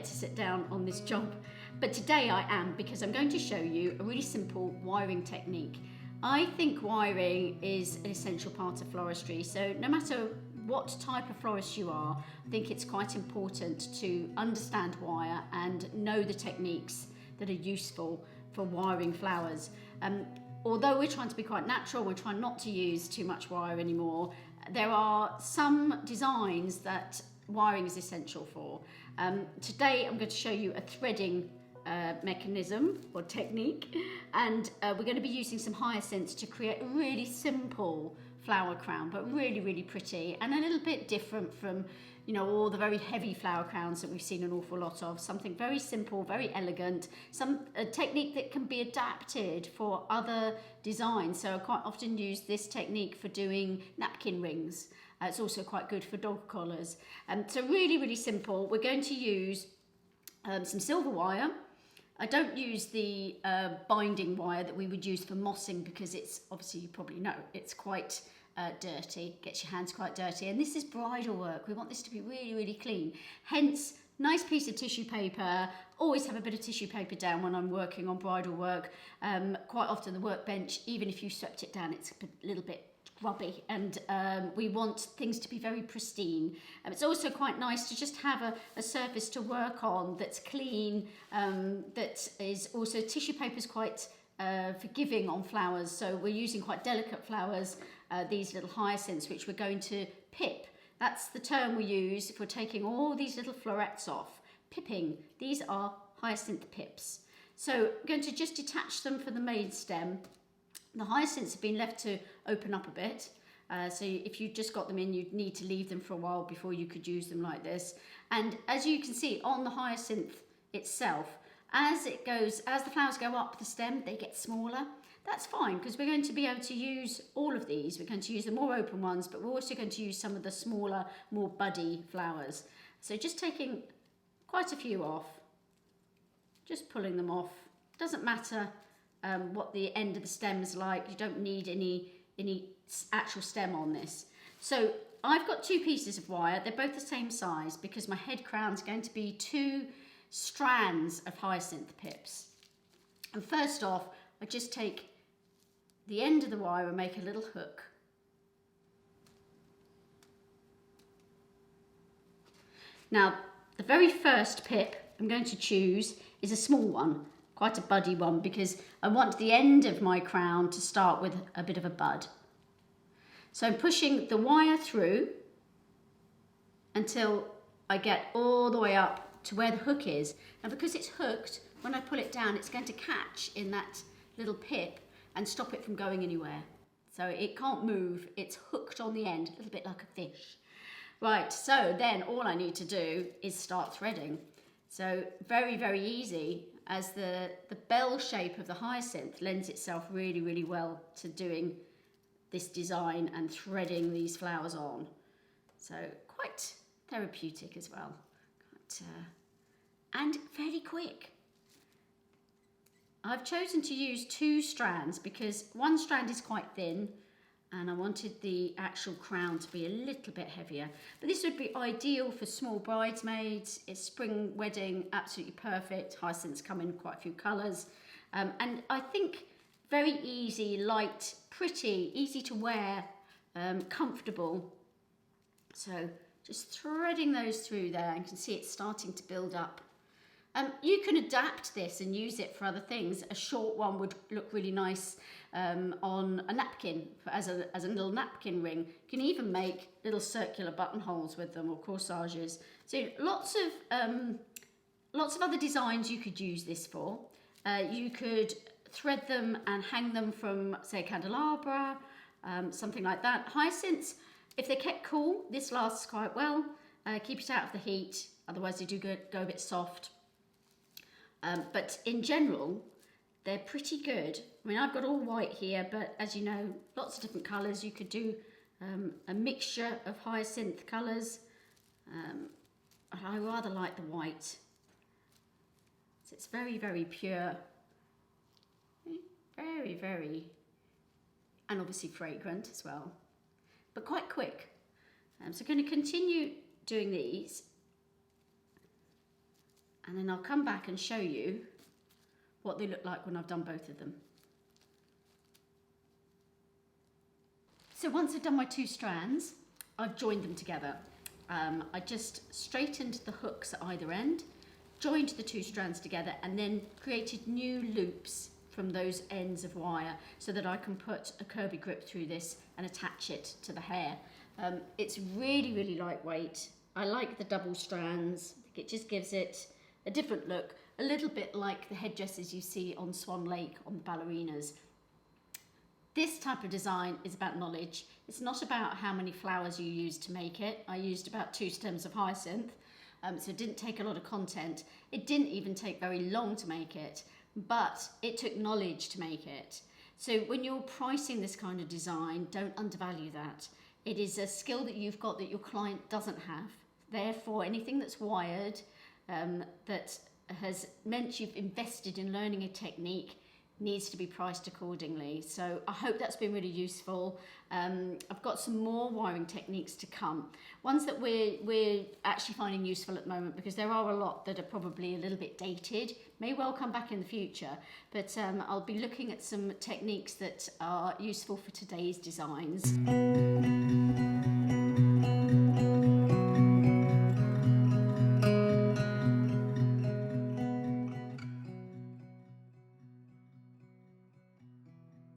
get to sit down on this job, but today I am, because I'm going to show you a really simple wiring technique. I think wiring is an essential part of floristry, so no matter what type of florist you are, I think it's quite important to understand wire and know the techniques that are useful for wiring flowers. Although we're trying to be quite natural, we're trying not to use too much wire anymore, there are some designs that wiring is essential for. Today I'm going to show you a threading mechanism or technique, and we're going to be using some hyacinths to create a really simple flower crown, but really pretty and a little bit different from, you know, all the very heavy flower crowns that we've seen an awful lot of. Something very simple, very elegant, a technique that can be adapted for other designs. So I quite often use this technique for doing napkin rings. It's also quite good for dog collars. So really simple. We're going to use some silver wire. I don't use the binding wire that we would use for mossing, because it's, obviously you probably know, it's quite dirty, gets your hands quite dirty, and this is bridal work. We want this to be really clean. Hence, nice piece of tissue paper. Always have a bit of tissue paper down when I'm working on bridal work. Quite often the workbench, even if you swept it down, it's a little bit grubby, and we want things to be very pristine. It's also quite nice to just have a surface to work on that's clean, that is also, tissue paper is quite forgiving on flowers, so we're using quite delicate flowers, these little hyacinths, which we're going to pip. That's the term we use if we're taking all these little florets off. Pipping. These are hyacinth pips. So I'm going to just detach them from the main stem. The hyacinths have been left to open up a bit, so if you just got them in, you'd need to leave them for a while before you could use them like this. And as you can see on the hyacinth itself, as the flowers go up the stem, they get smaller. That's fine, because we're going to be able to use all of these. We're going to use the more open ones, but we're also going to use some of the smaller, more buddy flowers. So just taking quite a few off, just pulling them off. Doesn't matter what the end of the stem is like. You don't need any actual stem on this. So I've got two pieces of wire. They're both the same size, because my head crown is going to be 2 strands of hyacinth pips. And first off, I just take the end of the wire and make a little hook. Now, the very first pip I'm going to choose is a small one, quite a buddy one, because I want the end of my crown to start with a bit of a bud. So I'm pushing the wire through until I get all the way up to where the hook is. And because it's hooked, when I pull it down, it's going to catch in that little pip and stop it from going anywhere. So it can't move, it's hooked on the end, a little bit like a fish. Right, so then all I need to do is start threading. So very easy, as the bell shape of the hyacinth lends itself really well to doing this design and threading these flowers on. So quite therapeutic as well, and very quick. I've chosen to use 2 strands because one strand is quite thin and I wanted the actual crown to be a little bit heavier. But this would be ideal for small bridesmaids. It's spring wedding, absolutely perfect. Hyacinths come in quite a few colours. And I think very easy, light, pretty, easy to wear, comfortable. So just threading those through there, you can see it's starting to build up. You can adapt this and use it for other things. A short one would look really nice on a napkin, as a little napkin ring. You can even make little circular buttonholes with them, or corsages. So lots of other designs you could use this for. You could thread them and hang them from, say, a candelabra, something like that. Hyacinths, if they're kept cool, this lasts quite well. Keep it out of the heat, otherwise they do go a bit soft. But in general, they're pretty good. I mean, I've got all white here, but as you know, lots of different colours. You could do a mixture of hyacinth colours. I rather like the white. So it's very pure. Very, and obviously fragrant as well, but quite quick. So I'm going to continue doing these. And then I'll come back and show you what they look like when I've done both of them. So once I've done my 2 strands, I've joined them together. I just straightened the hooks at either end, joined the 2 strands together, and then created new loops from those ends of wire so that I can put a Kirby grip through this and attach it to the hair. It's really, really lightweight. I like the double strands. I think it just gives it a different look, a little bit like the headdresses you see on Swan Lake on the ballerinas. This type of design is about knowledge. It's not about how many flowers you use to make it. I used about 2 stems of hyacinth, so it didn't take a lot of content. It didn't even take very long to make it, but it took knowledge to make it. So when you're pricing this kind of design, don't undervalue that. It is a skill that you've got that your client doesn't have. Therefore, anything that's wired, that has meant you've invested in learning a technique, needs to be priced accordingly. So I hope that's been really useful. I've got some more wiring techniques to come, ones that we're actually finding useful at the moment, because there are a lot that are probably a little bit dated, may well come back in the future, but I'll be looking at some techniques that are useful for today's designs.